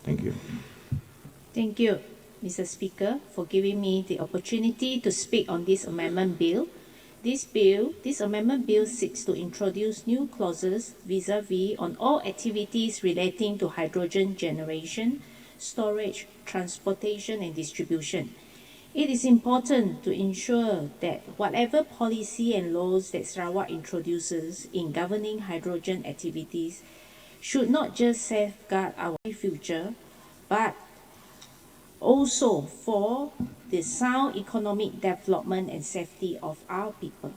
Thank you. Thank you, Mr. Speaker, for giving me the opportunity to speak on this amendment bill. This amendment bill seeks to introduce new clauses vis-à-vis on all activities relating to hydrogen generation, storage, transportation, and distribution. It is important to ensure that whatever policy and laws that Sarawak introduces in governing hydrogen activities should not just safeguard our future, but also for the sound economic development and safety of our people.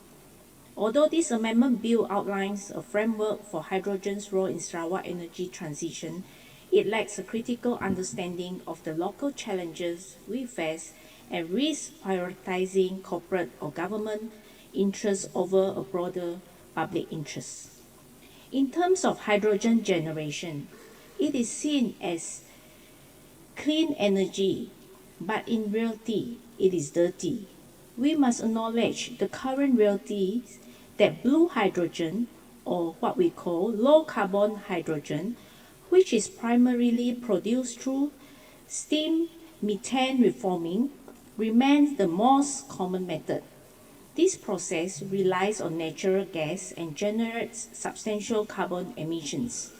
Although this amendment bill outlines a framework for hydrogen's role in Sarawak energy transition, it lacks a critical understanding of the local challenges we face and risks prioritizing corporate or government interests over a broader public interest. In terms of hydrogen generation, it is seen as clean energy, but in reality, it is dirty. We must acknowledge the current realities that blue hydrogen, or what we call low carbon hydrogen, which is primarily produced through steam methane reforming, remains the most common method. This process relies on natural gas and generates substantial carbon emissions.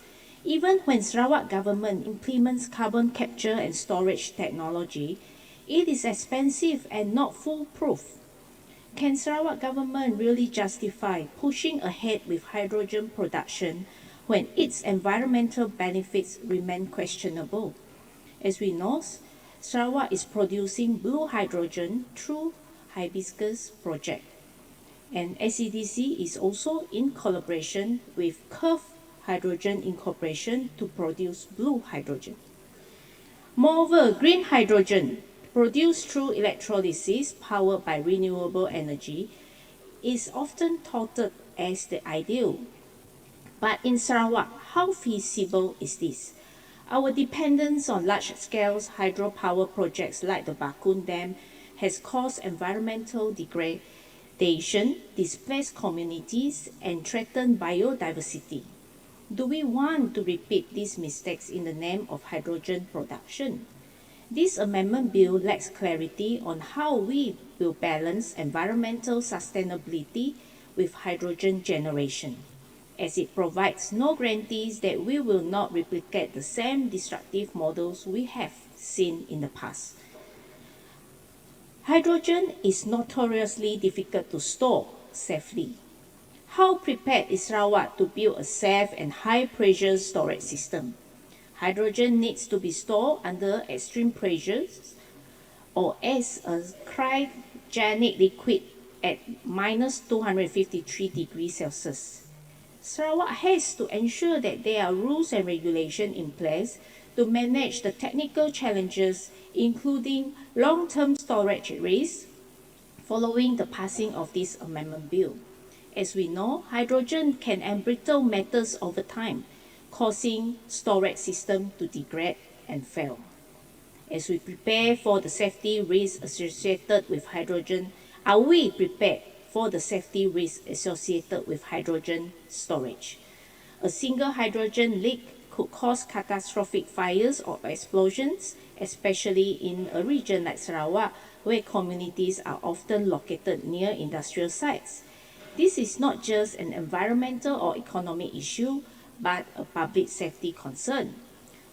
Even when Sarawak government implements carbon capture and storage technology, it is expensive and not foolproof. Can Sarawak government really justify pushing ahead with hydrogen production when its environmental benefits remain questionable? As we know, Sarawak is producing blue hydrogen through Hibiscus project, and SEDC is also in collaboration with Curve Hydrogen Incorporation to produce blue hydrogen. Moreover, green hydrogen produced through electrolysis powered by renewable energy is often touted as the ideal. But in Sarawak, how feasible is this? Our dependence on large-scale hydropower projects like the Bakun Dam has caused environmental degradation, displaced communities, and threatened biodiversity. Do we want to repeat these mistakes in the name of hydrogen production? This amendment bill lacks clarity on how we will balance environmental sustainability with hydrogen generation, as it provides no guarantees that we will not replicate the same destructive models we have seen in the past. Hydrogen is notoriously difficult to store safely. How prepared is Sarawak to build a safe and high-pressure storage system? Hydrogen needs to be stored under extreme pressures or as a cryogenic liquid at minus 253 degrees Celsius. Sarawak has to ensure that there are rules and regulations in place to manage the technical challenges, including long-term storage risks, following the passing of this amendment bill. As we know, hydrogen can embrittle metals over time, causing storage system to degrade and fail. As we prepare for the safety risks associated with hydrogen, are we prepared for the safety risks associated with hydrogen storage? A single hydrogen leak could cause catastrophic fires or explosions, especially in a region like Sarawak, where communities are often located near industrial sites. This is not just an environmental or economic issue, but a public safety concern.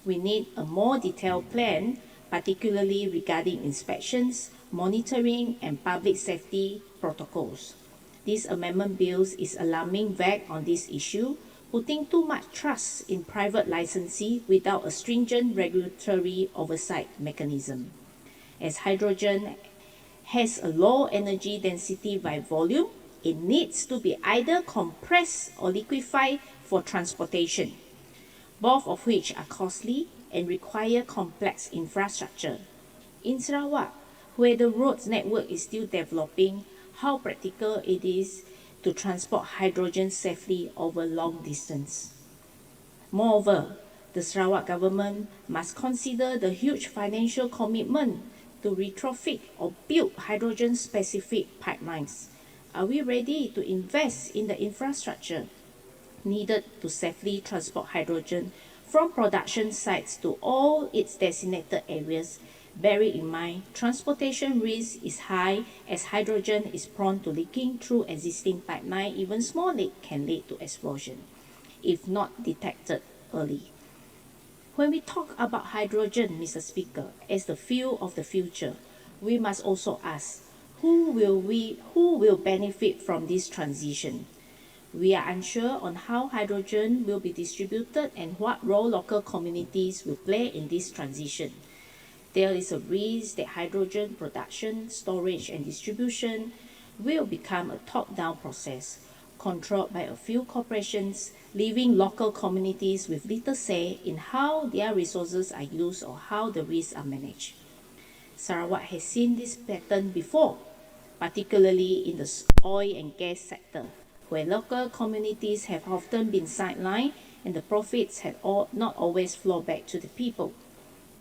We need a more detailed plan, particularly regarding inspections, monitoring, and public safety protocols. This amendment bill is alarming vague on this issue, putting too much trust in private licensee without a stringent regulatory oversight mechanism. As hydrogen has a low energy density by volume, it needs to be either compressed or liquefied for transportation, both of which are costly and require complex infrastructure. In Sarawak, where the roads network is still developing, how practical it is to transport hydrogen safely over long distance. Moreover, the Sarawak government must consider the huge financial commitment to retrofit or build hydrogen-specific pipelines. Are we ready to invest in the infrastructure needed to safely transport hydrogen from production sites to all its designated areas. Bear in mind, transportation risk is high as hydrogen is prone to leaking through existing pipeline. Even small leak can lead to explosion if not detected early. When we talk about hydrogen, Mr. Speaker, as the fuel of the future, we must also ask, who will benefit from this transition? We are unsure on how hydrogen will be distributed and what role local communities will play in this transition. There is a risk that hydrogen production, storage and distribution will become a top-down process, controlled by a few corporations, leaving local communities with little say in how their resources are used or how the risks are managed. Sarawak has seen this pattern before, particularly in the oil and gas sector, where local communities have often been sidelined and the profits have not always flowed back to the people.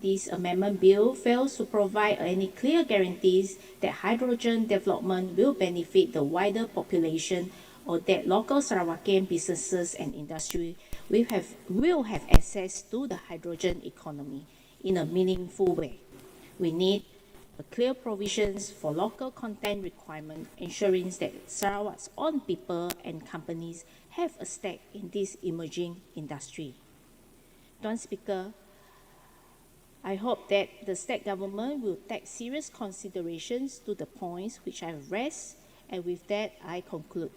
This amendment bill fails to provide any clear guarantees that hydrogen development will benefit the wider population or that local Sarawakian businesses and industry will have access to the hydrogen economy in a meaningful way. We need clear provisions for local content requirement, ensuring that Sarawak's own people and companies have a stake in this emerging industry. Tuan Speaker, I hope that the state government will take serious considerations to the points which I have raised, and with that, I conclude.